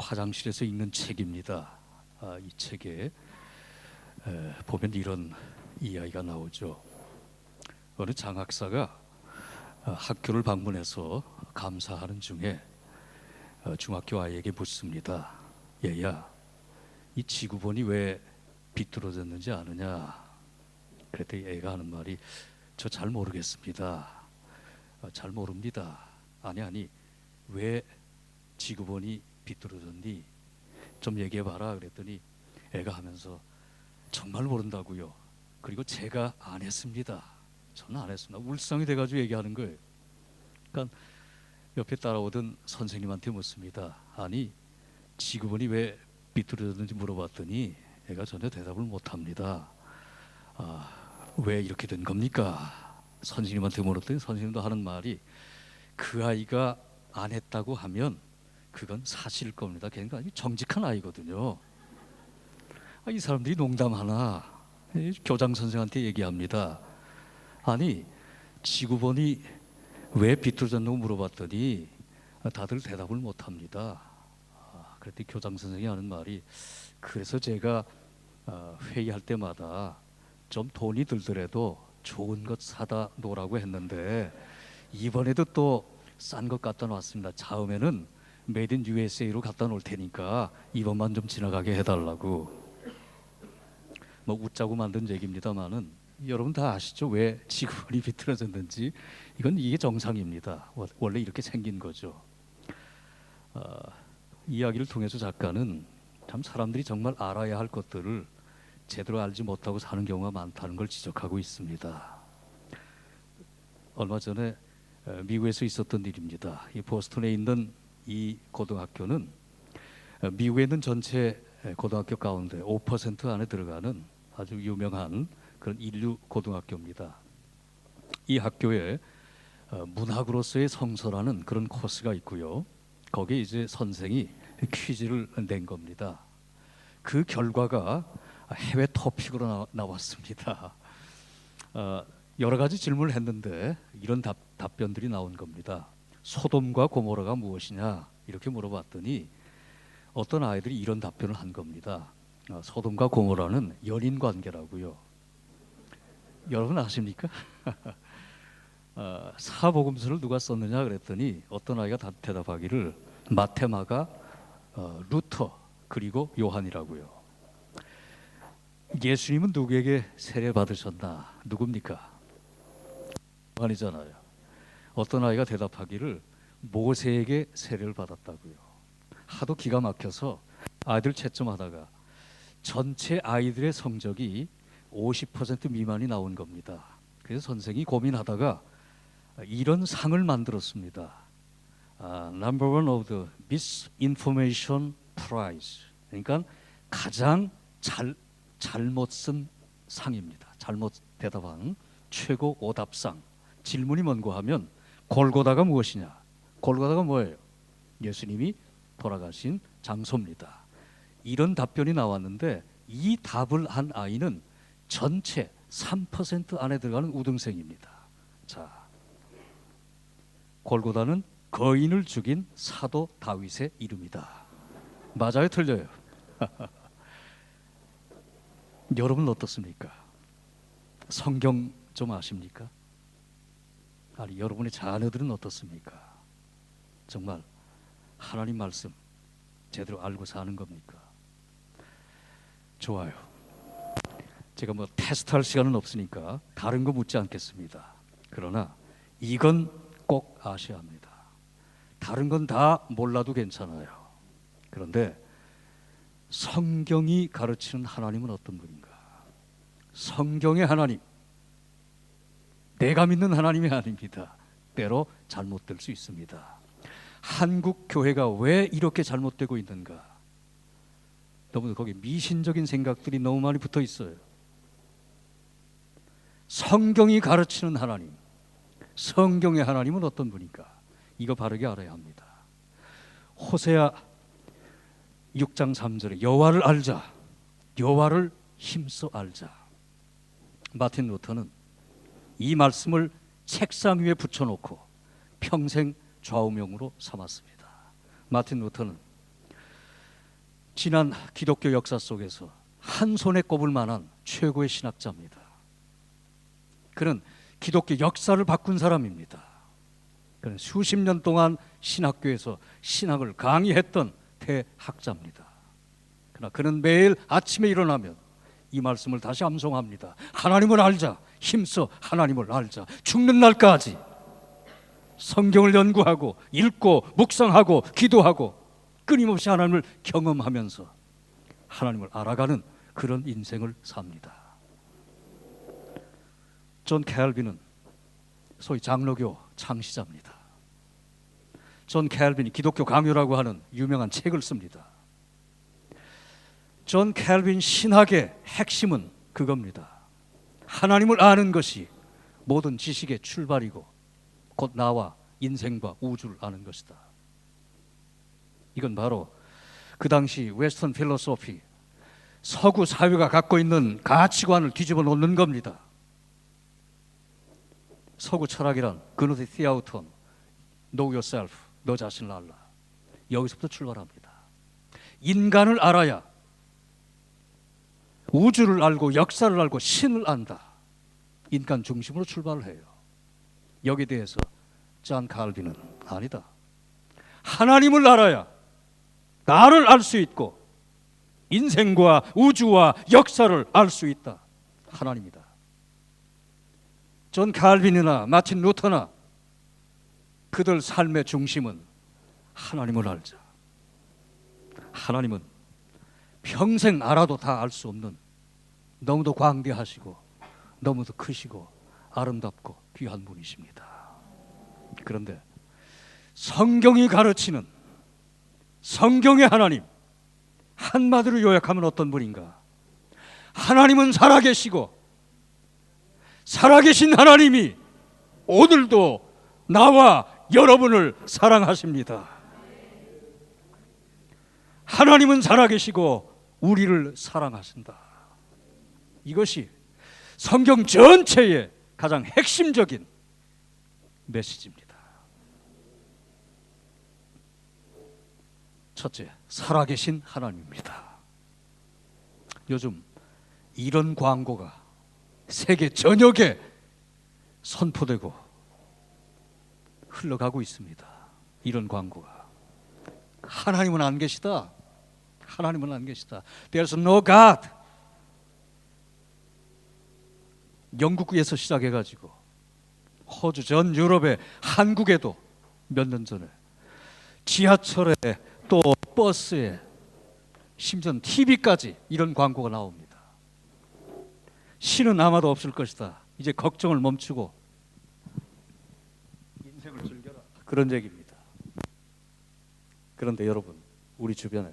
화장실에서 읽는 책입니다. 이 책에 보면 이런 이야기가 나오죠. 어느 장학사가 학교를 방문해서 감사하는 중에 중학교 아이에게 묻습니다. 얘야, 이 지구본이 왜 비뚤어졌는지 아느냐? 그랬더니 애가 하는 말이 저 잘 모르겠습니다. 잘 모릅니다. 아니 왜 지구본이 비뚤어졌니? 좀 얘기해봐라. 그랬더니 애가 하면서 정말 모른다고요. 그리고 제가 안 했습니다. 저는 안 했습니다. 울상이 돼가지고 얘기하는 거예요. 그러니까 옆에 따라오던 선생님한테 묻습니다. 아니 지구본이 왜 비뚤어졌는지 물어봤더니 애가 전혀 대답을 못합니다. 왜 이렇게 된 겁니까? 선생님한테 물었더니 선생님도 하는 말이 그 아이가 안 했다고 하면 그건 사실일 겁니다. 걔가 아주 정직한 아이거든요. 이 사람들이 농담하나? 교장 선생한테 얘기합니다. 아니 지구본이 왜 비뚤어졌냐고 물어봤더니 다들 대답을 못합니다. 그랬더니 교장 선생이 하는 말이 그래서 제가 회의할 때마다 좀 돈이 들더라도 좋은 것 사다 놓으라고 했는데 이번에도 또 싼 것 갖다 놨습니다. 다음에는 메이드 인 USA로 갖다 놓을 테니까 이번만 좀 지나가게 해달라고. 뭐 웃자고 만든 얘기입니다만은 여러분 다 아시죠? 왜 지구본이 비틀어졌는지. 이게 정상입니다. 원래 이렇게 생긴 거죠. 이야기를 통해서 작가는 참 사람들이 정말 알아야 할 것들을 제대로 알지 못하고 사는 경우가 많다는 걸 지적하고 있습니다. 얼마 전에 미국에서 있었던 일입니다. 이 보스턴에 있는 이 고등학교는 미국에 있는 전체 고등학교 가운데 5% 안에 들어가는 아주 유명한 그런 인류 고등학교입니다. 이 학교에 문학으로서의 성서라는 그런 코스가 있고요. 거기에 이제 선생이 퀴즈를 낸 겁니다. 그 결과가 해외 토픽으로 나왔습니다. 여러 가지 질문을 했는데 이런 답변들이 나온 겁니다. 소돔과 고모라가 무엇이냐 이렇게 물어봤더니 어떤 아이들이 이런 답변을 한 겁니다. 소돔과 고모라는 연인 관계라고요. 여러분 아십니까? 사복음서를 누가 썼느냐 그랬더니 어떤 아이가 대답하기를 마테마가, 루터 그리고 요한이라고요. 예수님은 누구에게 세례 받으셨나? 누굽니까? 요한이잖아요. 어떤 아이가 대답하기를 모세에게 세례를 받았다고요. 하도 기가 막혀서 아이들 채점하다가 전체 아이들의 성적이 50% 미만이 나온 겁니다. 그래서 선생이 고민하다가 이런 상을 만들었습니다. Number one of the misinformation prize. 그러니까 가장 잘못 쓴 상입니다. 잘못 대답한 최고 오답상. 질문이 뭔가 하면 골고다가 무엇이냐? 골고다가 뭐예요? 예수님이 돌아가신 장소입니다. 이런 답변이 나왔는데 이 답을 한 아이는 전체 3% 안에 들어가는 우등생입니다. 자, 골고다는 거인을 죽인 사도 다윗의 이름이다. 맞아요, 틀려요? 여러분 어떻습니까? 성경 좀 아십니까? 아니, 여러분의 자녀들은 어떻습니까? 정말 하나님 말씀 제대로 알고 사는 겁니까? 좋아요. 제가 뭐 테스트할 시간은 없으니까 다른 거 묻지 않겠습니다. 그러나 이건 꼭 아셔야 합니다. 다른 건 다 몰라도 괜찮아요. 그런데 성경이 가르치는 하나님은 어떤 분인가? 성경의 하나님, 내가 믿는 하나님이 아닙니다. 때로 잘못될 수 있습니다. 한국 교회가 왜 이렇게 잘못되고 있는가? 너무 거기 미신적인 생각들이 너무 많이 붙어 있어요. 성경이 가르치는 하나님, 성경의 하나님은 어떤 분인가? 이거 바르게 알아야 합니다. 호세아 6장 3절에 여호와를 알자, 여호와를 힘써 알자. 마틴 루터는 이 말씀을 책상 위에 붙여놓고 평생 좌우명으로 삼았습니다. 마틴 루터는 지난 기독교 역사 속에서 한 손에 꼽을 만한 최고의 신학자입니다. 그는 기독교 역사를 바꾼 사람입니다. 그는 수십 년 동안 신학교에서 신학을 강의했던 대학자입니다. 그러나 그는 매일 아침에 일어나면 이 말씀을 다시 암송합니다. 하나님을 알자, 힘써 하나님을 알자. 죽는 날까지 성경을 연구하고 읽고 묵상하고 기도하고 끊임없이 하나님을 경험하면서 하나님을 알아가는 그런 인생을 삽니다. 존 캘빈은 소위 장로교 창시자입니다. 존 캘빈이 기독교 강요라고 하는 유명한 책을 씁니다. 존 캘빈 신학의 핵심은 그겁니다. 하나님을 아는 것이 모든 지식의 출발이고 곧 나와 인생과 우주를 아는 것이다. 이건 바로 그 당시 웨스턴 필로소피, 서구 사회가 갖고 있는 가치관을 뒤집어 놓는 겁니다. 서구 철학이란 그노티 티아우톤, know yourself, 너 자신을 알라. 여기서부터 출발합니다. 인간을 알아야 우주를 알고 역사를 알고 신을 안다. 인간 중심으로 출발을 해요. 여기에 대해서 존 칼빈은 아니다. 하나님을 알아야 나를 알 수 있고 인생과 우주와 역사를 알 수 있다. 하나님이다. 존 칼빈이나 마틴 루터나 그들 삶의 중심은 하나님을 알자. 하나님은 평생 알아도 다 알 수 없는 너무도 광대하시고 너무도 크시고 아름답고 귀한 분이십니다. 그런데 성경이 가르치는 성경의 하나님, 한마디로 요약하면 어떤 분인가? 하나님은 살아계시고 살아계신 하나님이 오늘도 나와 여러분을 사랑하십니다. 하나님은 살아계시고 우리를 사랑하신다. 이것이 성경 전체의 가장 핵심적인 메시지입니다. 첫째, 살아계신 하나님입니다. 요즘 이런 광고가 세계 전역에 선포되고 흘러가고 있습니다. 이런 광고가. 하나님은 안 계시다. 하나님은 안 계시다. There's no God. 영국에서 시작해가지고 호주 전 유럽에 한국에도 몇 년 전에 지하철에 또 버스에 심지어 TV까지 이런 광고가 나옵니다. 신은 아마도 없을 것이다. 이제 걱정을 멈추고 인생을 즐겨라. 그런 얘기입니다. 그런데 여러분, 우리 주변에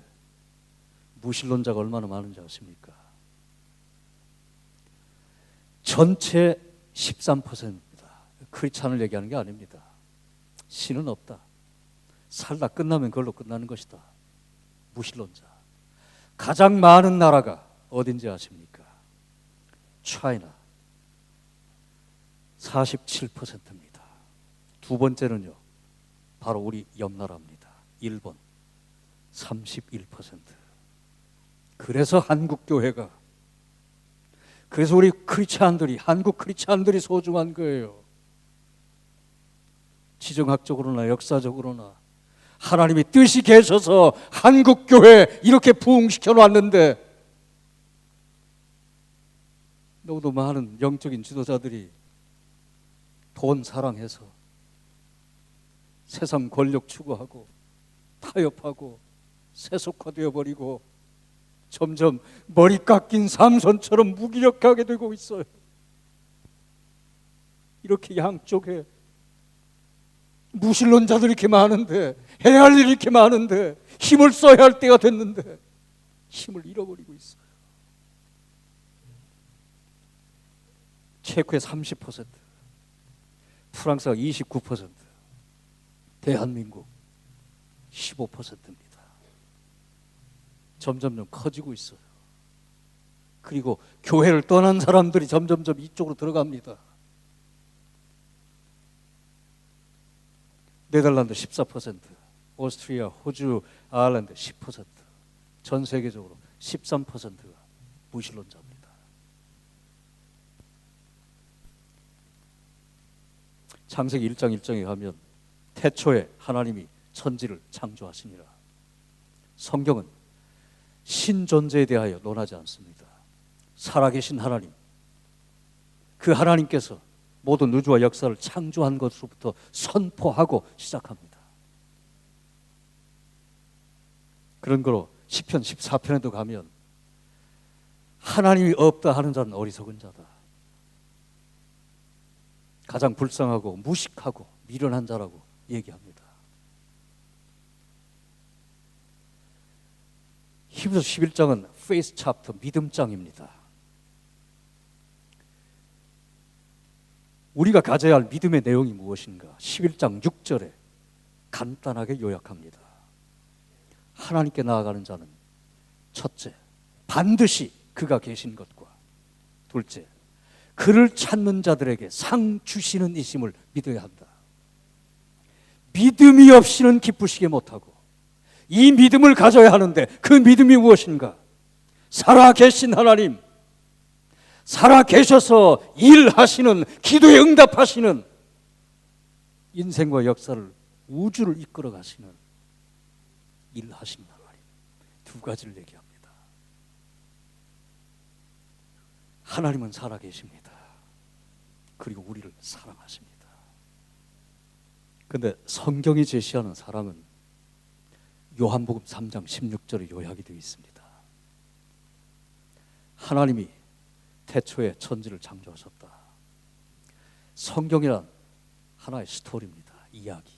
무신론자가 얼마나 많은지 아십니까? 전체 13%입니다. 크리스찬을 얘기하는 게 아닙니다. 신은 없다. 살다 끝나면 그걸로 끝나는 것이다. 무신론자. 가장 많은 나라가 어딘지 아십니까? 차이나 47%입니다. 두 번째는요, 바로 우리 옆 나라입니다. 일본 31%. 그래서 한국 교회가, 그래서 우리 크리스찬들이, 한국 크리스찬들이 소중한 거예요. 지정학적으로나 역사적으로나 하나님이 뜻이 계셔서 한국 교회 이렇게 부흥시켜 놨는데 너무도 많은 영적인 지도자들이 돈 사랑해서 세상 권력 추구하고 타협하고 세속화되어 버리고 점점 머리 깎인 삼손처럼 무기력하게 되고 있어요. 이렇게 양쪽에 무신론자들이 이렇게 많은데, 해야 할 일이 이렇게 많은데, 힘을 써야 할 때가 됐는데 힘을 잃어버리고 있어요. 체코의 30%, 프랑스가 29%, 대한민국 15%입니다. 점점점 커지고 있어요. 그리고 교회를 떠난 사람들이 점점점 이쪽으로 들어갑니다. 네덜란드 14%, 오스트리아, 호주, 아일랜드 10%, 전 세계적으로 13%가 무신론자입니다. 창세기 1장 1장에 가면 태초에 하나님이 천지를 창조하시니라. 성경은 신존재에 대하여 논하지 않습니다. 살아계신 하나님, 그 하나님께서 모든 우주와 역사를 창조한 것으로부터 선포하고 시작합니다. 그런 거로 시편 14편에도 가면 하나님이 없다 하는 자는 어리석은 자다. 가장 불쌍하고 무식하고 미련한 자라고 얘기합니다. 히브리서 11장은 페이스 챕터, 믿음장입니다. 우리가 가져야 할 믿음의 내용이 무엇인가? 11장 6절에 간단하게 요약합니다. 하나님께 나아가는 자는 첫째, 반드시 그가 계신 것과, 둘째, 그를 찾는 자들에게 상 주시는 이심을 믿어야 한다. 믿음이 없이는 기쁘시게 못하고, 이 믿음을 가져야 하는데 그 믿음이 무엇인가? 살아계신 하나님, 살아계셔서 일하시는, 기도에 응답하시는, 인생과 역사를, 우주를 이끌어 가시는 일하시는 하나님, 두 가지를 얘기합니다. 하나님은 살아계십니다. 그리고 우리를 사랑하십니다. 그런데 성경이 제시하는 사랑은 요한복음 3장 16절에 요약이 되어 있습니다. 하나님이 태초에 천지를 창조하셨다. 성경이란 하나의 스토리입니다. 이야기.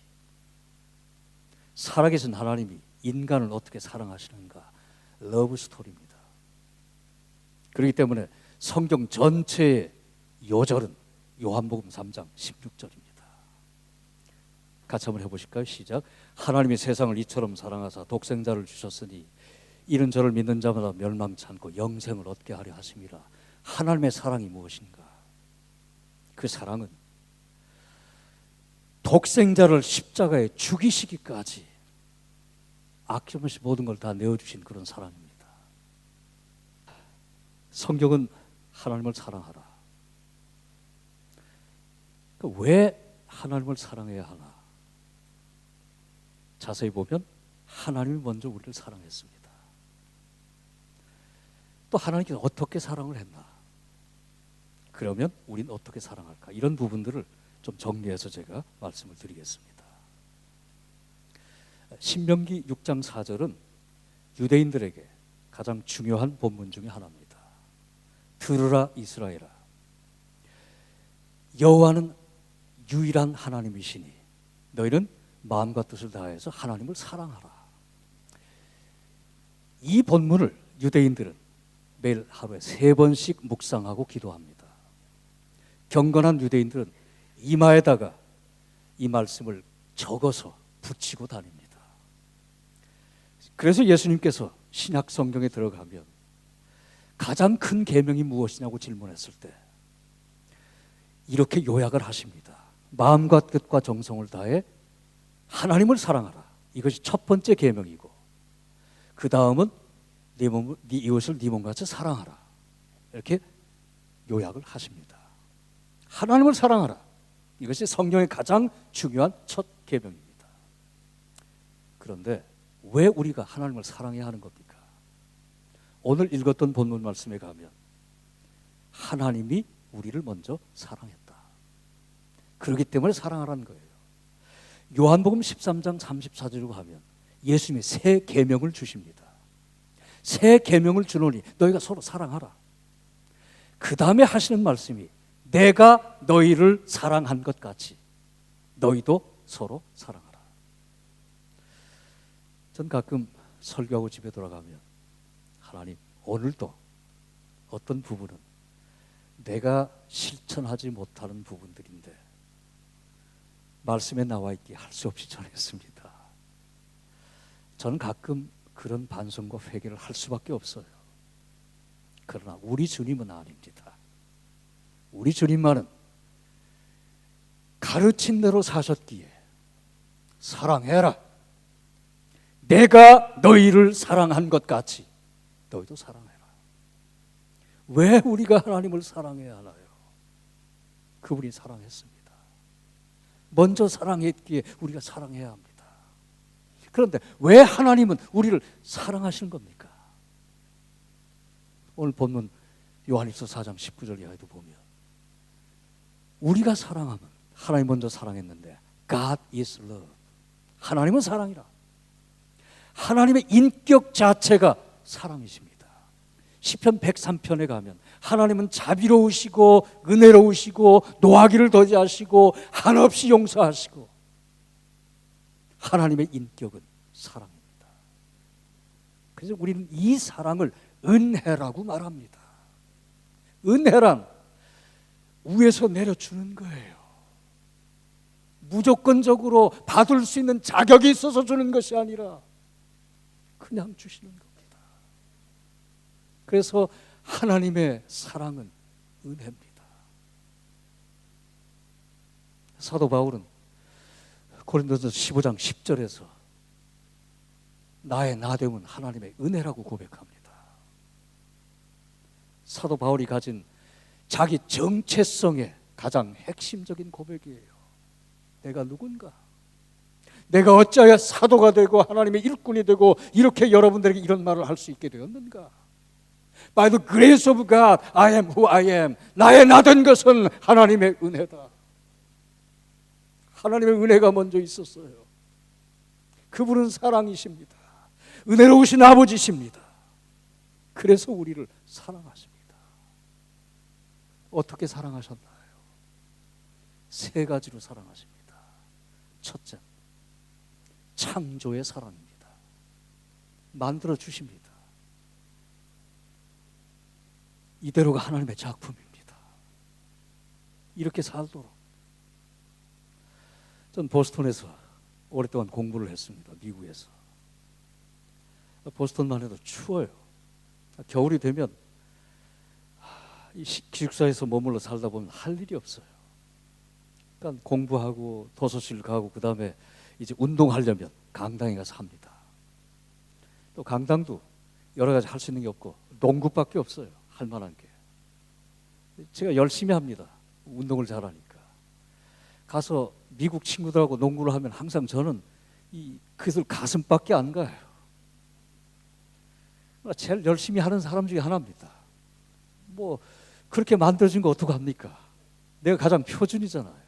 살아계신 하나님이 인간을 어떻게 사랑하시는가, 러브 스토리입니다. 그렇기 때문에 성경 전체의 요절은 요한복음 3장 16절입니다. 같이 한번 해보실까요? 시작. 하나님이 세상을 이처럼 사랑하사 독생자를 주셨으니 이는 저를 믿는 자마다 멸망치 않고 영생을 얻게 하려 하심이라. 하나님의 사랑이 무엇인가? 그 사랑은 독생자를 십자가에 죽이시기까지 아낌없이 모든 걸 다 내어주신 그런 사랑입니다. 성경은 하나님을 사랑하라. 왜 하나님을 사랑해야 하나? 자세히 보면 하나님이 먼저 우리를 사랑했습니다. 또 하나님께서 어떻게 사랑을 했나? 그러면 우리는 어떻게 사랑할까? 이런 부분들을 좀 정리해서 제가 말씀을 드리겠습니다. 신명기 6장 4절은 유대인들에게 가장 중요한 본문 중에 하나입니다. 들으라 이스라엘아, 여호와는 유일한 하나님이시니 너희는 마음과 뜻을 다해서 하나님을 사랑하라. 이 본문을 유대인들은 매일 하루에 3번씩 묵상하고 기도합니다. 경건한 유대인들은 이마에다가 이 말씀을 적어서 붙이고 다닙니다. 그래서 예수님께서 신약 성경에 들어가면 가장 큰 계명이 무엇이냐고 질문했을 때 이렇게 요약을 하십니다. 마음과 뜻과 정성을 다해 하나님을 사랑하라. 이것이 첫 번째 계명이고, 그 다음은 네 이웃을 네 몸같이 사랑하라. 이렇게 요약을 하십니다. 하나님을 사랑하라. 이것이 성경의 가장 중요한 첫 계명입니다. 그런데 왜 우리가 하나님을 사랑해야 하는 겁니까? 오늘 읽었던 본문 말씀에 가면 하나님이 우리를 먼저 사랑했다. 그렇기 때문에 사랑하라는 거예요. 요한복음 13장 34절로 가면 예수님이 새 계명을 주십니다. 새 계명을 주노니 너희가 서로 사랑하라. 그 다음에 하시는 말씀이 내가 너희를 사랑한 것 같이 너희도 서로 사랑하라. 전 가끔 설교하고 집에 돌아가면 하나님, 오늘도 어떤 부분은 내가 실천하지 못하는 부분들인데 말씀에 나와 있기에 할 수 없이 전했습니다. 저는 가끔 그런 반성과 회개를 할 수밖에 없어요. 그러나 우리 주님은 아닙니다. 우리 주님만은 가르친 대로 사셨기에 사랑해라, 내가 너희를 사랑한 것 같이 너희도 사랑해라. 왜 우리가 하나님을 사랑해야 하나요? 그분이 사랑했습니다. 먼저 사랑했기에 우리가 사랑해야 합니다. 그런데 왜 하나님은 우리를 사랑하시는 겁니까? 오늘 본문 요한일서 4장 19절 이하에도 보면 우리가 사랑하면 하나님 먼저 사랑했는데 God is love. 하나님은 사랑이라. 하나님의 인격 자체가 사랑이십니다. 시편 103편에 가면 하나님은 자비로우시고 은혜로우시고 노하기를 더디하시고 한없이 용서하시고 하나님의 인격은 사랑입니다. 그래서 우리는 이 사랑을 은혜라고 말합니다. 은혜란 위에서 내려주는 거예요. 무조건적으로 받을 수 있는 자격이 있어서 주는 것이 아니라 그냥 주시는 겁니다. 그래서 하나님의 사랑은 은혜입니다. 사도 바울은 고린도서 15장 10절에서 나의 나됨은 하나님의 은혜라고 고백합니다. 사도 바울이 가진 자기 정체성의 가장 핵심적인 고백이에요. 내가 누군가? 내가 어찌하여 사도가 되고 하나님의 일꾼이 되고 이렇게 여러분들에게 이런 말을 할 수 있게 되었는가? By the grace of God, I am who I am. 나의 나된 것은 하나님의 은혜다. 하나님의 은혜가 먼저 있었어요. 그분은 사랑이십니다. 은혜로우신 아버지십니다. 그래서 우리를 사랑하십니다. 어떻게 사랑하셨나요? 세 가지로 사랑하십니다. 첫째, 창조의 사랑입니다. 만들어 주십니다. 이대로가 하나님의 작품입니다. 이렇게 살도록. 전 보스턴에서 오랫동안 공부를 했습니다. 미국에서. 보스턴만 해도 추워요. 겨울이 되면 이 기숙사에서 머물러 살다 보면 할 일이 없어요. 그러니까 공부하고 도서실 가고 그 다음에 이제 운동하려면 강당에 가서 합니다. 또 강당도 여러 가지 할 수 있는 게 없고 농구밖에 없어요. 할 만한 게. 제가 열심히 합니다. 운동을 잘하니까. 가서 미국 친구들하고 농구를 하면 항상 저는 그들 가슴밖에 안 가요. 제일 열심히 하는 사람 중에 하나입니다. 뭐 그렇게 만들어진 거 어떡합니까? 내가 가장 표준이잖아요.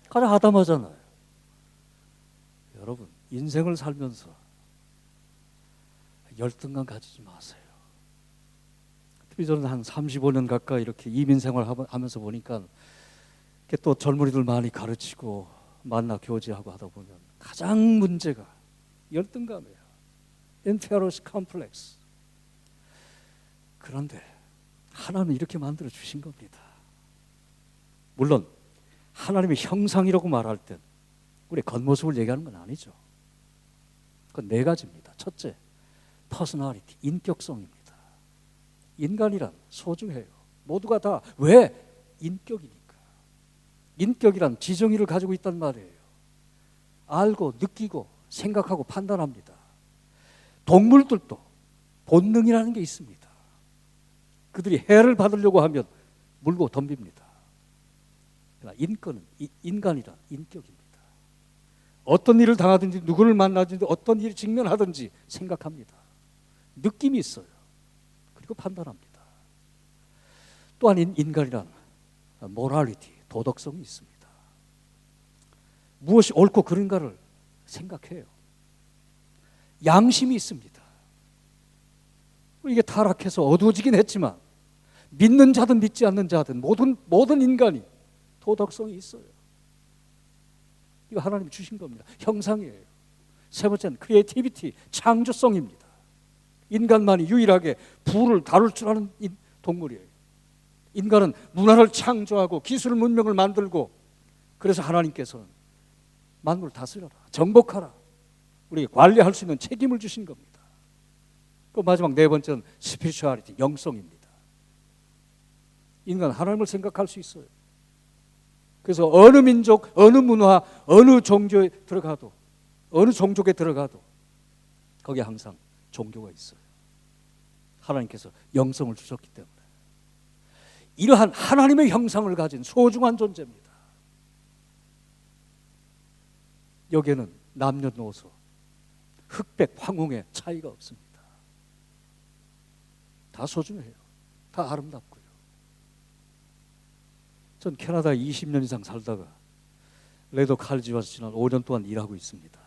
가장 아담하잖아요. 여러분, 인생을 살면서 열등감 가지지 마세요. 특히 저는 한 35년 가까이 이렇게 이민 생활하면서 보니까 또 젊은이들 많이 가르치고 만나 교제하고 하다 보면 가장 문제가 열등감이에요. inferiority complex. 그런데 하나님은 이렇게 만들어 주신 겁니다. 물론 하나님의 형상이라고 말할 땐 우리 겉모습을 얘기하는 건 아니죠. 그건 네 가지입니다. 첫째, personality, 인격성입니다. 인간이란 소중해요. 모두가 다. 왜? 인격이니까. 인격이란 지정의를 가지고 있단 말이에요. 알고 느끼고 생각하고 판단합니다. 동물들도 본능이라는 게 있습니다. 그들이 해를 받으려고 하면 물고 덤빕니다. 인간이란 인격입니다. 어떤 일을 당하든지 누구를 만나든지 어떤 일을 직면하든지 생각합니다. 느낌이 있어요. 그리고 판단합니다. 또한 인간이란 모랄리티, 도덕성이 있습니다. 무엇이 옳고 그른가를 생각해요. 양심이 있습니다. 이게 타락해서 어두워지긴 했지만 믿는 자든 믿지 않는 자든 모든 인간이 도덕성이 있어요. 이거 하나님이 주신 겁니다. 형상이에요. 세 번째는 크리에이티비티, 창조성입니다. 인간만이 유일하게 불을 다룰 줄 아는 동물이에요. 인간은 문화를 창조하고 기술 문명을 만들고 그래서 하나님께서는 만물을 다스려라, 정복하라, 우리에게 관리할 수 있는 책임을 주신 겁니다. 그 마지막 네 번째는 스피리추얼리티, 영성입니다. 인간 하나님을 생각할 수 있어요. 그래서 어느 민족, 어느 문화, 어느 종교에 들어가도 어느 종족에 들어가도 거기에 항상 종교가 있어요. 하나님께서 영성을 주셨기 때문에. 이러한 하나님의 형상을 가진 소중한 존재입니다. 여기에는 남녀노소, 흑백, 황홍의 차이가 없습니다. 다 소중해요. 다 아름답고요. 전 캐나다에 20년 이상 살다가 레더 칼리지 와서 지난 5년 동안 일하고 있습니다.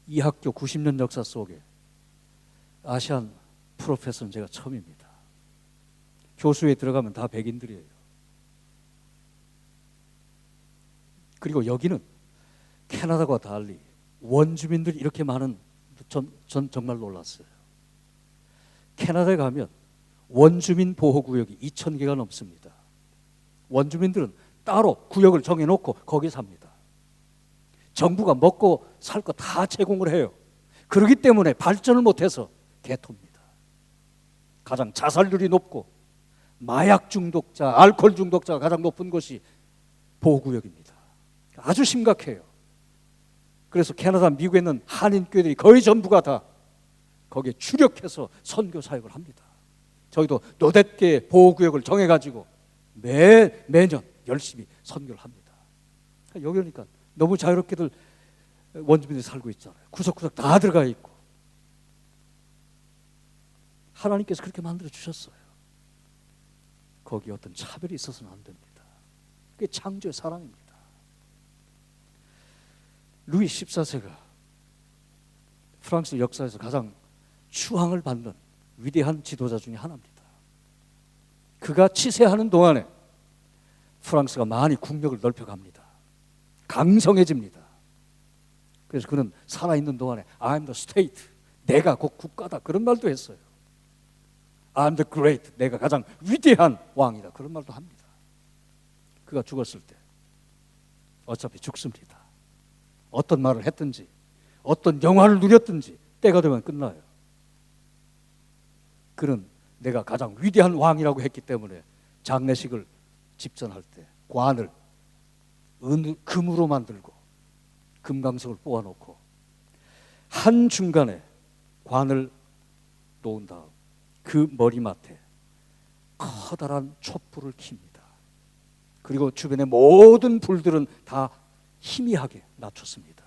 이 학교 90년 역사 속에 아시안 프로페서는 제가 처음입니다. 교수에 들어가면 다 백인들이에요. 그리고 여기는 캐나다와 달리 원주민들이 이렇게 많은, 전 정말 놀랐어요. 캐나다에 가면 원주민 보호구역이 2,000개가 넘습니다. 원주민들은 따로 구역을 정해놓고 거기 삽니다. 정부가 먹고 살 거 다 제공을 해요. 그렇기 때문에 발전을 못해서 개토입니다. 가장 자살률이 높고 마약 중독자, 알코올 중독자가 가장 높은 곳이 보호구역입니다. 아주 심각해요. 그래서 캐나다, 미국에 있는 한인교회들이 거의 전부가 다 거기에 주력해서 선교 사역을 합니다. 저희도 노댓개 보호구역을 정해가지고 매년 열심히 선교를 합니다. 여기 오니까 너무 자유롭게들 원주민들이 살고 있잖아요. 구석구석 다 들어가 있고. 하나님께서 그렇게 만들어 주셨어요. 거기에 어떤 차별이 있어서는 안 됩니다. 그게 창조의 사랑입니다. 루이 14세가 프랑스 역사에서 가장 추앙을 받는 위대한 지도자 중에 하나입니다. 그가 치세하는 동안에 프랑스가 많이 국력을 넓혀갑니다. 강성해집니다. 그래서 그는 살아있는 동안에 I'm the state, 내가 곧 국가다, 그런 말도 했어요. I'm the great, 내가 가장 위대한 왕이다, 그런 말도 합니다. 그가 죽었을 때 어차피 죽습니다. 어떤 말을 했든지 어떤 영화를 누렸든지 때가 되면 끝나요. 그는 내가 가장 위대한 왕이라고 했기 때문에 장례식을 집전할 때 관을 금으로 만들고 금강석을 뽑아놓고 한 중간에 관을 놓은 다음 그 머리맡에 커다란 촛불을 킵니다. 그리고 주변의 모든 불들은 다 희미하게 낮췄습니다.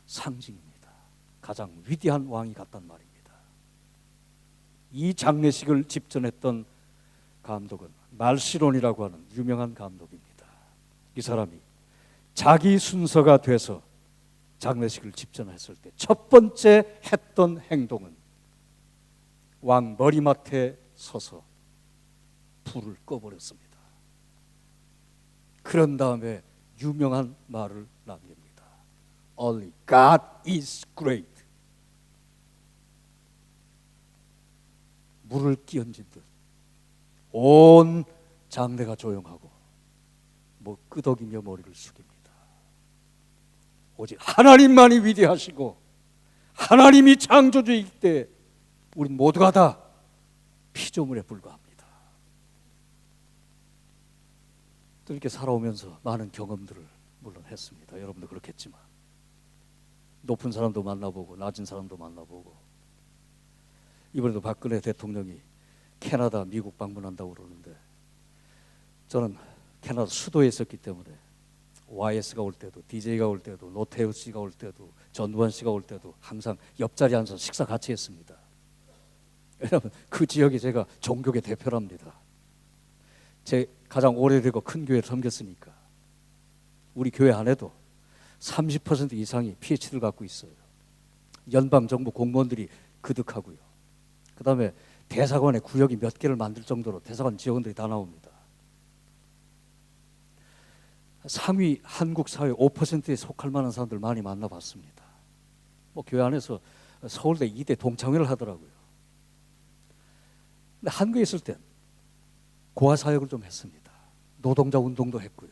상징입니다. 가장 위대한 왕이 같단 말입니다. 이 장례식을 집전했던 감독은 말시론이라고 하는 유명한 감독입니다. 이 사람이 자기 순서가 돼서 장례식을 집전했을 때 첫 번째 했던 행동은 왕 머리맡에 서서 불을 꺼버렸습니다. 그런 다음에 유명한 말을 남깁니다. Only God is great. 물을 끼얹은 듯 온 장내가 조용하고 뭐 끄덕이며 머리를 숙입니다. 오직 하나님만이 위대하시고 하나님이 창조주이기 때문에 우린 모두가 다 피조물에 불과합니다. 또 이렇게 살아오면서 많은 경험들을 물론 했습니다. 여러분도 그렇겠지만 높은 사람도 만나보고 낮은 사람도 만나보고, 이번에도 박근혜 대통령이 캐나다, 미국 방문한다고 그러는데 저는 캐나다 수도에 있었기 때문에 YS가 올 때도, DJ가 올 때도, 노태우 씨가 올 때도, 전두환 씨가 올 때도 항상 옆자리에 앉아서 식사 같이 했습니다. 왜냐하면 그 지역이 제가 종교계 대표랍니다. 제 가장 오래되고 큰 교회를 섬겼으니까. 우리 교회 안에도 30% 이상이 PhD를 갖고 있어요. 연방정부 공무원들이 그득하고요. 그 다음에 대사관에 구역이 몇 개를 만들 정도로 대사관 직원들이 다 나옵니다. 상위 한국 사회 5%에 속할 만한 사람들 많이 만나봤습니다. 뭐 교회 안에서 서울대 이대 동창회를 하더라고요. 근데 한국에 있을 땐 고아 사역을 좀 했습니다. 노동자 운동도 했고요.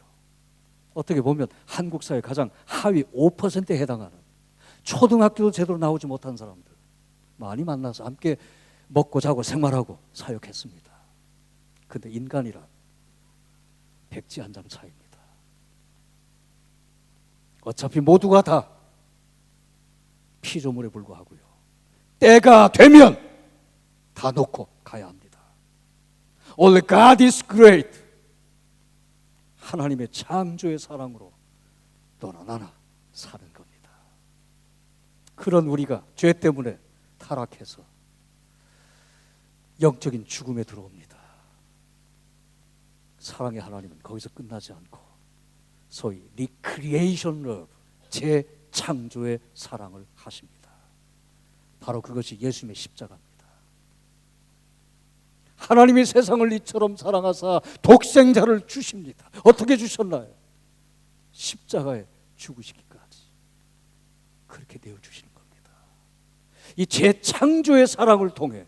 어떻게 보면 한국 사회 가장 하위 5%에 해당하는, 초등학교도 제대로 나오지 못한 사람들 많이 만나서 함께 먹고 자고 생활하고 사역했습니다. 근데 인간이란 백지 한 장 차이입니다. 어차피 모두가 다 피조물에 불과하고요. 때가 되면 다 놓고 가야 합니다. Only God is great. 하나님의 창조의 사랑으로 너나 나나 사는 겁니다. 그런 우리가 죄 때문에 타락해서 영적인 죽음에 들어옵니다. 사랑의 하나님은 거기서 끝나지 않고 소위 Recreation Love, 재창조의 사랑을 하십니다. 바로 그것이 예수님의 십자가입니다. 하나님이 세상을 이처럼 사랑하사 독생자를 주십니다. 어떻게 주셨나요? 십자가에 죽으시기까지 그렇게 내어주시는 겁니다. 이 재창조의 사랑을 통해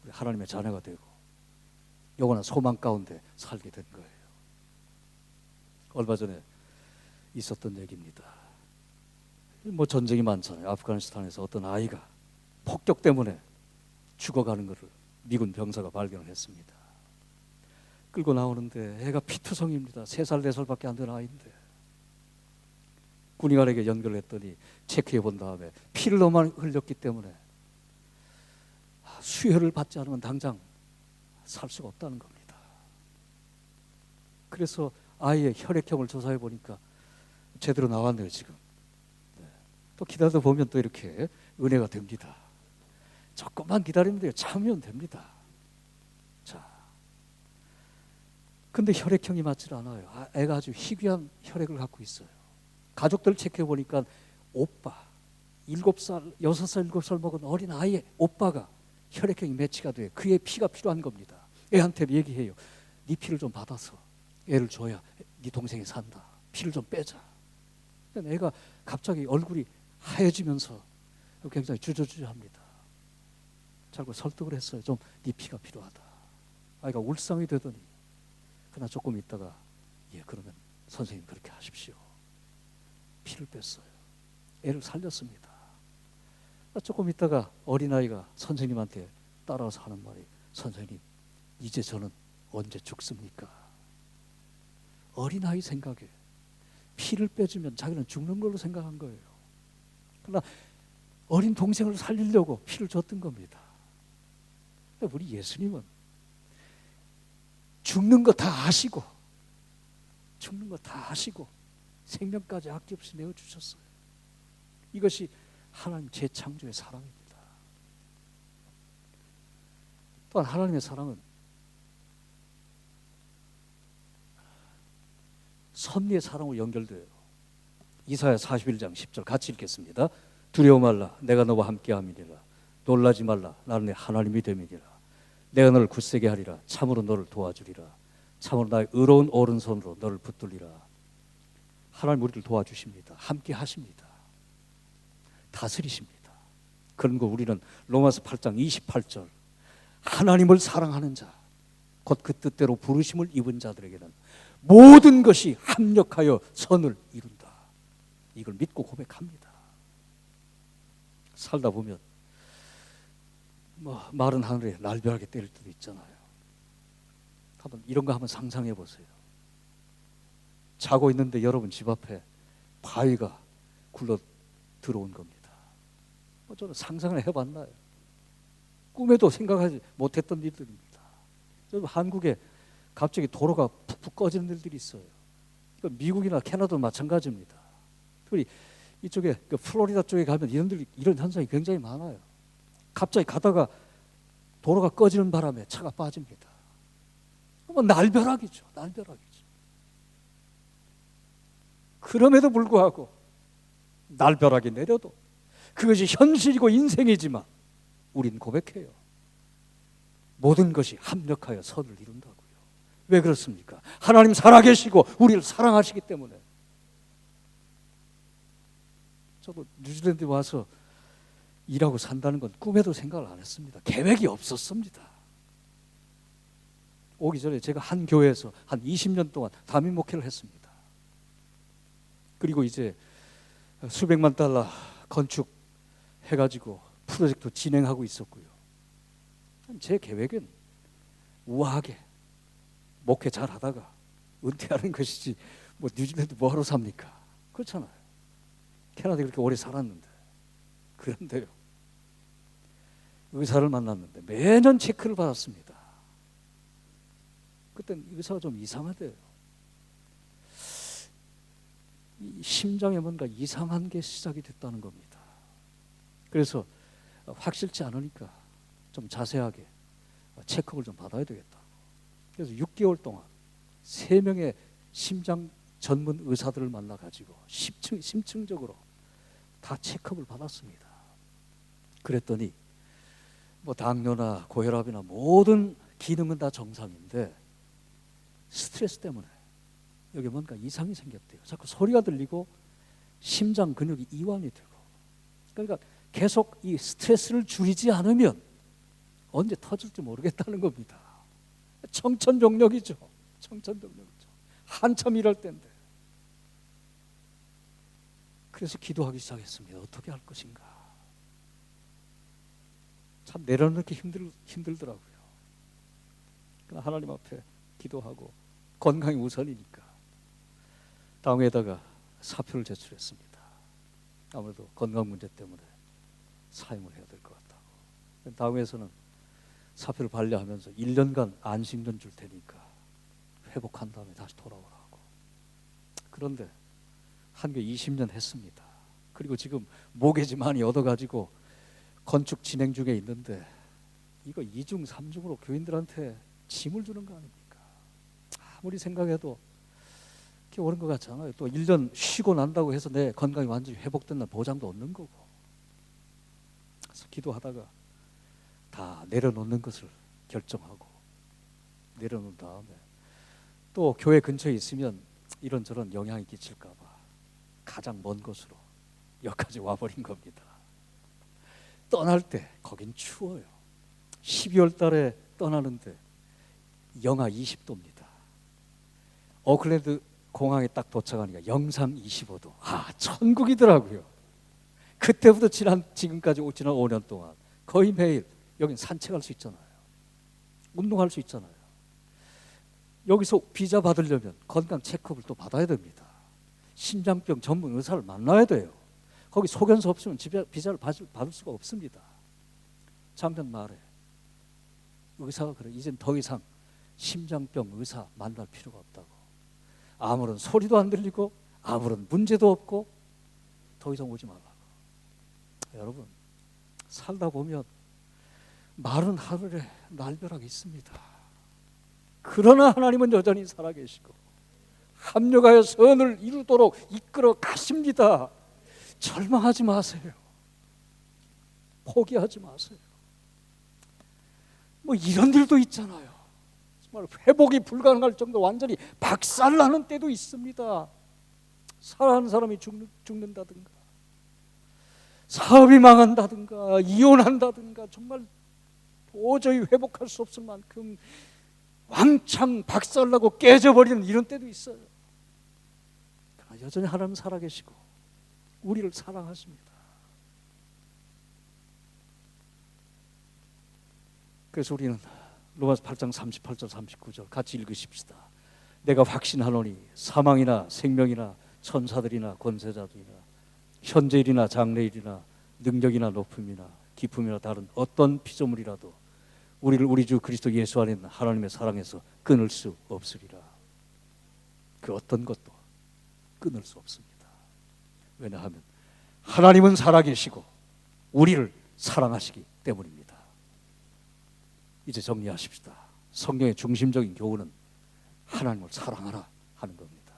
우리 하나님의 자녀가 되고 영원한 소망 가운데 살게 된 거예요. 얼마 전에 있었던 얘기입니다. 뭐 전쟁이 많잖아요. 아프가니스탄에서 어떤 아이가 폭격 때문에 죽어가는 것을 미군 병사가 발견을 했습니다. 끌고 나오는데 애가 피투성입니다. 3살, 4살밖에 안 된 아이인데 군의관에게 연결을 했더니 체크해 본 다음에 피를 너무 많이 흘렸기 때문에 수혈을 받지 않으면 당장 살 수가 없다는 겁니다. 그래서 아이의 혈액형을 조사해 보니까 제대로 나왔네요 지금. 또 기다리다 보면 또 이렇게 은혜가 됩니다. 조금만 기다리면 돼요. 참으면 됩니다. 자, 근데 혈액형이 맞질 않아요. 애가 아주 희귀한 혈액을 갖고 있어요. 가족들 체크해 보니까 오빠 7살, 6살, 7살 먹은 어린 아이의 오빠가 혈액형이 매치가 돼. 그의 피가 필요한 겁니다. 애한테 얘기해요. 네 피를 좀 받아서 애를 줘야 네 동생이 산다. 피를 좀 빼자. 애가 갑자기 얼굴이 하얘지면서 굉장히 주저주저합니다. 자꾸 설득을 했어요. 좀 네 피가 필요하다. 아이가 울상이 되더니 그러나 조금 있다가 예 그러면 선생님 그렇게 하십시오. 피를 뺐어요. 애를 살렸습니다. 조금 있다가 어린아이가 선생님한테 따라와서 하는 말이 선생님 이제 저는 언제 죽습니까? 어린아이 생각에 피를 빼주면 자기는 죽는 걸로 생각한 거예요. 그러나 어린 동생을 살리려고 피를 줬던 겁니다. 우리 예수님은 죽는 거 다 아시고 죽는 거 다 아시고 생명까지 아낌없이 내어주셨어요. 이것이 하나님 재창조의 사랑입니다. 또한 하나님의 사랑은 섭리의 사랑으로 연결돼요. 이사야 41장 10절 같이 읽겠습니다. 두려워 말라 내가 너와 함께함이니라. 놀라지 말라 나는 내 하나님이 됨이니라. 내가 너를 굳세게 하리라. 참으로 너를 도와주리라. 참으로 나의 의로운 오른손으로 너를 붙들리라. 하나님 우리를 도와주십니다. 함께 하십니다. 다스리십니다. 그런 거 우리는 로마서 8장 28절 하나님을 사랑하는 자 곧 그 뜻대로 부르심을 입은 자들에게는 모든 것이 합력하여 선을 이룬다. 이걸 믿고 고백합니다. 살다 보면 마른 하늘에 날벼락이 때릴 때도 있잖아요. 한번 이런 거 한번 상상해 보세요. 자고 있는데 여러분 집 앞에 바위가 굴러 들어온 겁니다. 저는 상상을 해봤나요? 꿈에도 생각하지 못했던 일들입니다. 여러분 한국에 갑자기 도로가 푹푹 꺼지는 일들이 있어요. 미국이나 캐나다도 마찬가지입니다. 특히 이쪽에 플로리다 쪽에 가면 이런 현상이 굉장히 많아요. 갑자기 가다가 도로가 꺼지는 바람에 차가 빠집니다. 날벼락이죠. 날벼락이죠. 그럼에도 불구하고 날벼락이 내려도 그것이 현실이고 인생이지만 우린 고백해요. 모든 것이 합력하여 선을 이룬다고요. 왜 그렇습니까? 하나님 살아계시고 우리를 사랑하시기 때문에. 저도 뉴질랜드에 와서 일하고 산다는 건 꿈에도 생각을 안 했습니다. 계획이 없었습니다. 오기 전에 제가 한 교회에서 한 20년 동안 담임 목회를 했습니다. 그리고 이제 수백만 달러 건축해가지고 프로젝트 진행하고 있었고요. 제 계획은 우아하게 목회 잘 하다가 은퇴하는 것이지 뉴질랜드 뭐하러 삽니까? 그렇잖아요. 캐나다에 그렇게 오래 살았는데 그런데요, 의사를 만났는데 매년 체크를 받았습니다. 그땐 의사가 좀 이상하대요. 이 심장에 뭔가 이상한 게 시작이 됐다는 겁니다. 그래서 확실치 않으니까 좀 자세하게 체크업을 좀 받아야 되겠다. 그래서 6개월 동안 3명의 심장 전문 의사들을 만나가지고 심층적으로 다 체크업을 받았습니다. 그랬더니 뭐 당뇨나 고혈압이나 모든 기능은 다 정상인데 스트레스 때문에 여기 뭔가 이상이 생겼대요. 자꾸 소리가 들리고 심장 근육이 이완이 되고, 그러니까 계속 이 스트레스를 줄이지 않으면 언제 터질지 모르겠다는 겁니다. 청천벽력이죠. 청천벽력이죠. 한참 일할 때인데. 그래서 기도하기 시작했습니다. 어떻게 할 것인가. 참 내려놓기 힘들더라고요. 그러나 하나님 앞에 기도하고 건강이 우선이니까 당회에다가 사표를 제출했습니다. 아무래도 건강 문제 때문에 사임을 해야 될 것 같다고. 당회에서는 사표를 반려하면서 1년간 안식년 줄 테니까 회복한 다음에 다시 돌아오라고. 그런데 한교 20년 했습니다. 그리고 지금 모계지 많이 얻어가지고 건축 진행 중에 있는데 이거 2중 3중으로 교인들한테 짐을 주는 거 아닙니까? 아무리 생각해도 그게 옳은 것 같지 않아요. 또 1년 쉬고 난다고 해서 내 건강이 완전히 회복된다는 보장도 없는 거고. 그래서 기도하다가 다 내려놓는 것을 결정하고 내려놓은 다음에 또 교회 근처에 있으면 이런저런 영향이 끼칠까 봐 가장 먼 곳으로 여기까지 와버린 겁니다. 떠날 때 거긴 추워요. 12월 달에 떠나는데 영하 20도입니다. 오클랜드 공항에 딱 도착하니까 영상 25도. 천국이더라고요. 그때부터 지금까지 지난 5년 동안 거의 매일 여긴 산책할 수 있잖아요. 운동할 수 있잖아요. 여기서 비자 받으려면 건강 체크업을 또 받아야 됩니다. 심장병 전문 의사를 만나야 돼요. 거기 소견서 없으면 비자를 받을 수가 없습니다. 작년 말에 의사가 그래, 이젠 더 이상 심장병 의사 만날 필요가 없다고. 아무런 소리도 안 들리고 아무런 문제도 없고 더 이상 오지 말라고. 여러분, 살다 보면 마른 하늘에 날벼락이 있습니다. 그러나 하나님은 여전히 살아계시고 합력하여 선을 이루도록 이끌어 가십니다. 절망하지 마세요. 포기하지 마세요. 뭐 이런 일도 있잖아요. 정말 회복이 불가능할 정도로 완전히 박살나는 때도 있습니다. 사랑하는 사람이 죽는다든가, 사업이 망한다든가, 이혼한다든가, 정말 도저히 회복할 수 없을 만큼 왕창 박살나고 깨져버리는 이런 때도 있어요. 그러나 여전히 하나님은 살아계시고 우리를 사랑하십니다. 그래서 우리는 로마서 8장 38절 39절 같이 읽으십시다. 내가 확신하노니 사망이나 생명이나 천사들이나 권세자들이나 현재일이나 장래일이나 능력이나 높음이나 기품이나 다른 어떤 피조물이라도 우리를 우리 주 그리스도 예수 안에 있는 하나님의 사랑에서 끊을 수 없으리라. 그 어떤 것도 끊을 수 없습니다. 왜냐하면 하나님은 살아계시고 우리를 사랑하시기 때문입니다. 이제 정리하십시다. 성경의 중심적인 교훈은 하나님을 사랑하라 하는 겁니다.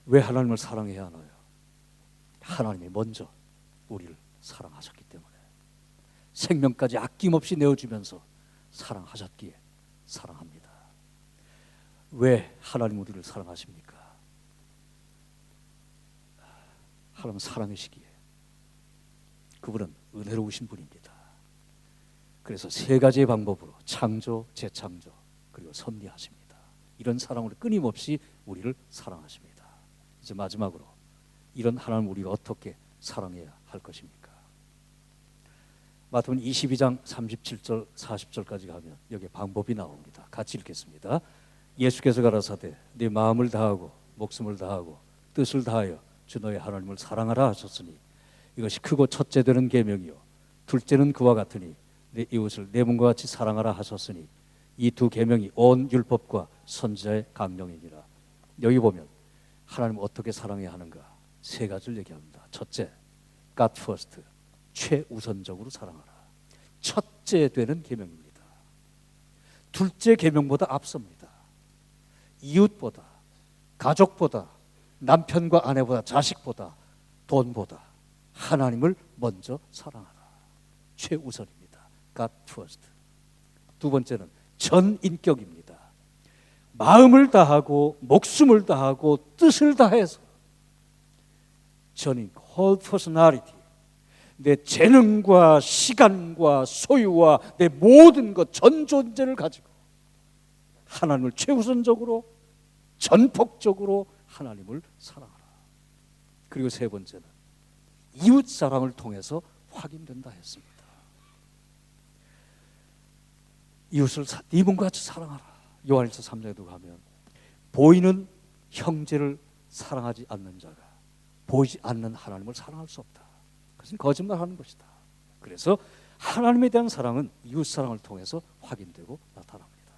왜 하나님을 사랑해야 하나요? 하나님이 먼저 우리를 사랑하셨기 때문에, 생명까지 아낌없이 내어주면서 사랑하셨기에 사랑합니다. 왜 하나님 우리를 사랑하십니까? 하나님은 사랑이시기에 그분은 은혜로우신 분입니다. 그래서 3가지의 방법으로 창조, 재창조, 그리고 섭리하십니다. 이런 사랑으로 끊임없이 우리를 사랑하십니다. 이제 마지막으로 이런 하나님 우리가 어떻게 사랑해야 할 것입니까? 마태복음 22장 37절 40절까지 가면 여기에 방법이 나옵니다. 같이 읽겠습니다. 예수께서 가라사대 네 마음을 다하고 목숨을 다하고 뜻을 다하여 주 너의 하나님을 사랑하라 하셨으니 이것이 크고 첫째 되는 계명이요 둘째는 그와 같으니 내 이웃을 내 몸과 같이 사랑하라 하셨으니 이 두 계명이 온 율법과 선지자의 강령이니라. 여기 보면 하나님 어떻게 사랑해야 하는가 세 가지를 얘기합니다. 첫째, God first, 최우선적으로 사랑하라. 첫째 되는 계명입니다. 둘째 계명보다 앞섭니다. 이웃보다, 가족보다, 남편과 아내보다, 자식보다, 돈보다 하나님을 먼저 사랑하라. 최우선입니다. God first. 두 번째는 전인격입니다. 마음을 다하고 목숨을 다하고 뜻을 다해서 전인, whole personality. 내 재능과 시간과 소유와 내 모든 것, 전 존재를 가지고 하나님을 최우선적으로 전폭적으로 하나님을 사랑하라. 그리고 세 번째는 이웃 사랑을 통해서 확인된다 했습니다. 이웃을 네 몸과 같이 사랑하라. 요한일서 3장에도 가면 보이는 형제를 사랑하지 않는 자가 보이지 않는 하나님을 사랑할 수 없다. 그것은 거짓말하는 것이다. 그래서 하나님에 대한 사랑은 이웃 사랑을 통해서 확인되고 나타납니다.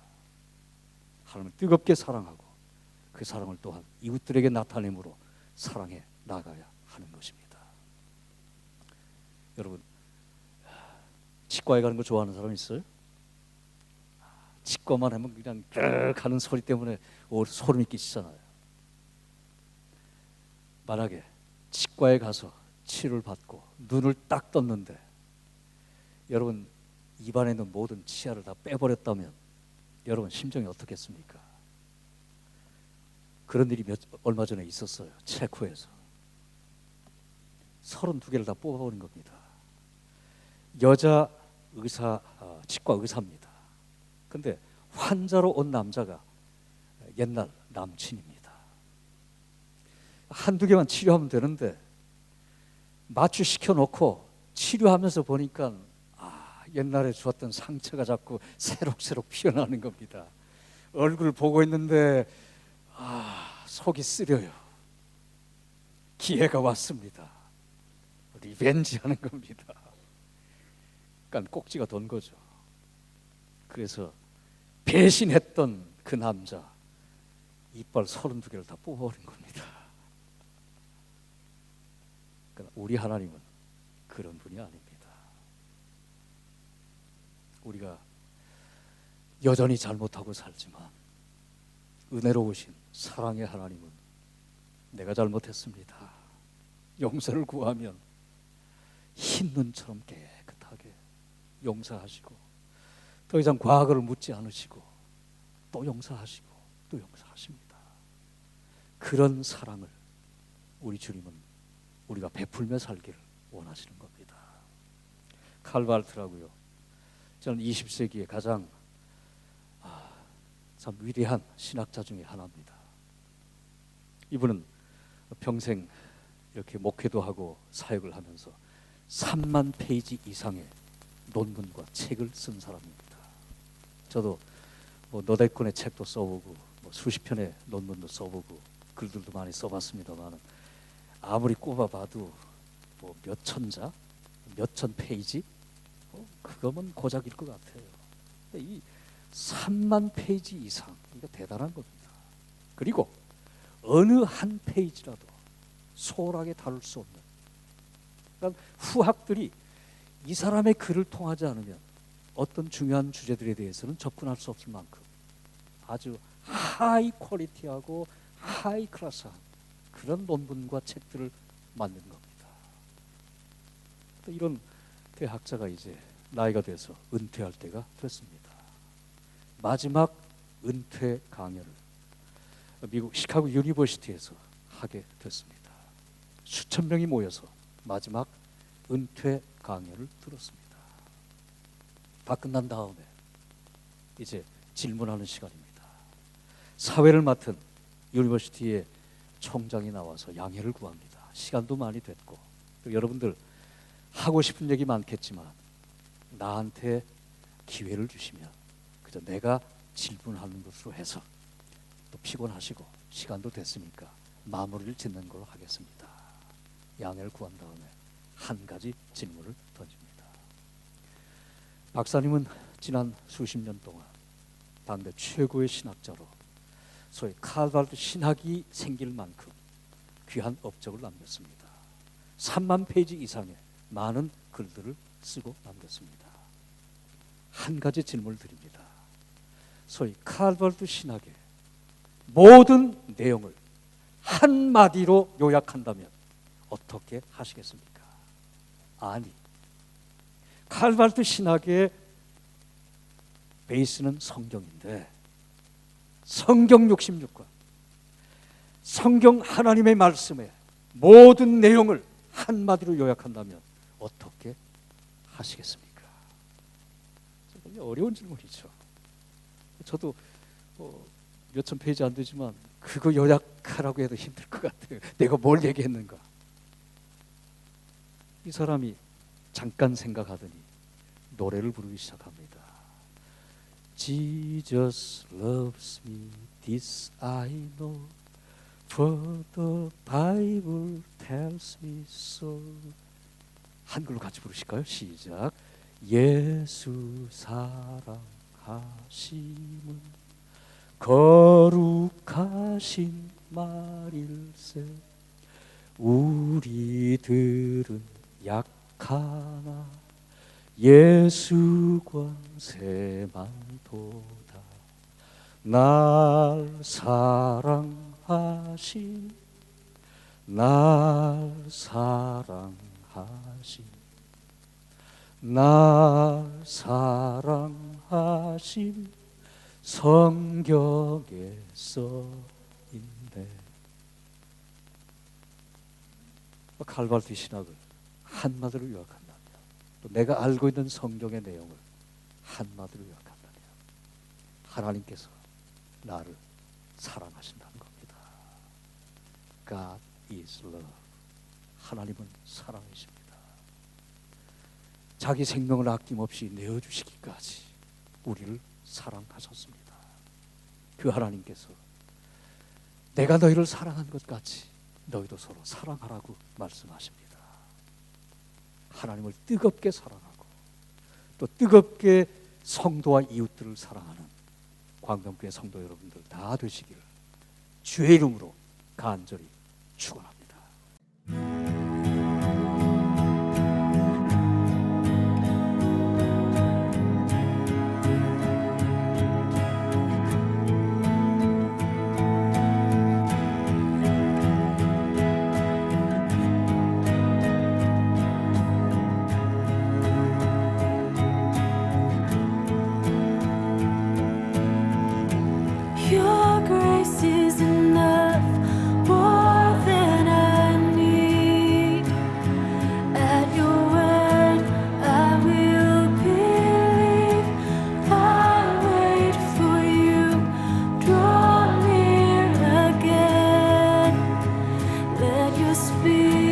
하나님을 뜨겁게 사랑하고 그 사랑을 또한 이웃들에게 나타내므로 사랑해 나가야 하는 것입니다. 여러분, 치과에 가는 거 좋아하는 사람 있어요? 치과만 하면 그냥 끄르륵 하는 소리 때문에 소름이 끼치잖아요. 만약에 치과에 가서 치료를 받고 눈을 딱 떴는데 여러분 입안에 있는 모든 치아를 다 빼버렸다면 여러분 심정이 어떻겠습니까? 그런 일이 얼마 전에 있었어요. 체코에서 32개를 다 뽑아버린 겁니다. 여자 의사, 치과 의사입니다. 근데 환자로 온 남자가 옛날 남친입니다. 한두 개만 치료하면 되는데 마취시켜 놓고 치료하면서 보니까 옛날에 주었던 상처가 자꾸 새록새록 피어나는 겁니다. 얼굴 보고 있는데 속이 쓰려요. 기회가 왔습니다. 리벤지 하는 겁니다. 그러니까 꼭지가 돈 거죠. 그래서 배신했던 그 남자 이빨 32개를 다 뽑아버린 겁니다. 그러니까 우리 하나님은 그런 분이 아닙니다. 우리가 여전히 잘못하고 살지만 은혜로우신 사랑의 하나님은 내가 잘못했습니다. 용서를 구하면 흰 눈처럼 깨끗하게 용서하시고 더 이상 과거를 묻지 않으시고 또 용서하시고 또 용서하십니다. 그런 사랑을 우리 주님은 우리가 베풀며 살기를 원하시는 겁니다. 칼 바르트라고요. 저는 20세기에 가장 참 위대한 신학자 중에 하나입니다. 이분은 평생 이렇게 목회도 하고 사역을 하면서 3만 페이지 이상의 논문과 책을 쓴 사람입니다. 저도 너댓권의 책도 써보고 수십 편의 논문도 써보고 글들도 많이 써봤습니다만 아무리 꼽아봐도 몇 천자, 몇 천 페이지 그거면 고작일 것 같아요. 이 3만 페이지 이상 이거 대단한 겁니다. 그리고 어느 한 페이지라도 소홀하게 다룰 수 없는 그러니까 후학들이 이 사람의 글을 통하지 않으면 어떤 중요한 주제들에 대해서는 접근할 수 없을 만큼 아주 하이 퀄리티하고 하이 클래스한 그런 논문과 책들을 만든 겁니다. 이런 대학자가 이제 나이가 돼서 은퇴할 때가 됐습니다. 마지막 은퇴 강연을 미국 시카고 유니버시티에서 하게 됐습니다. 수천 명이 모여서 마지막 은퇴 강연을 들었습니다. 다 끝난 다음에 이제 질문하는 시간입니다. 사회를 맡은 유니버시티의 총장이 나와서 양해를 구합니다. 시간도 많이 됐고 또 여러분들 하고 싶은 얘기 많겠지만 나한테 기회를 주시면 그저 내가 질문하는 것으로 해서 또 피곤하시고 시간도 됐으니까 마무리를 짓는 걸로 하겠습니다. 양해를 구한 다음에 한 가지 질문을 던집니다. 박사님은 지난 수십 년 동안 당대 최고의 신학자로 소위 칼발트 신학이 생길 만큼 귀한 업적을 남겼습니다. 3만 페이지 이상의 많은 글들을 쓰고 남겼습니다. 한 가지 질문을 드립니다. 소위 칼발트 신학의 모든 내용을 한마디로 요약한다면 어떻게 하시겠습니까? 아니, 칼발트 신학의 베이스는 성경인데 성경 66권, 성경 하나님의 말씀의 모든 내용을 한마디로 요약한다면 어떻게 하시겠습니까? 굉장히 어려운 질문이죠. 저도 몇천 페이지 안 되지만 그거 요약하라고 해도 힘들 것 같아요. 내가 뭘 얘기했는가. 이 사람이 잠깐 생각하더니 노래를 부르기 시작합니다. Jesus loves me, this I know, for the Bible tells me so. 한글로 같이 부르실까요? 시작. 예수 사랑하심은 거룩하신 말일세. 우리들은 약하나 예수 권세만 도다. 날 사랑하신, 날 사랑하신, 날 사랑하신 성경에 써있네. 칼발트 신학을 한마디로 요약한다면, 또 내가 알고 있는 성경의 내용을 한마디로 요약한다면 하나님께서 나를 사랑하신다는 겁니다. God is love. 하나님은 사랑이십니다. 자기 생명을 아낌없이 내어주시기까지 우리를 사랑하셨습니다. 그 하나님께서 내가 너희를 사랑한 것 같이 너희도 서로 사랑하라고 말씀하십니다. 하나님을 뜨겁게 사랑하고 또 뜨겁게 성도와 이웃들을 사랑하는 광명교회 성도 여러분들 다 되시기를 주의 이름으로 간절히 축원합니다. Your grace is enough, more than I need. At your word, I will believe. I'll wait for you. Draw near again. Let your spirit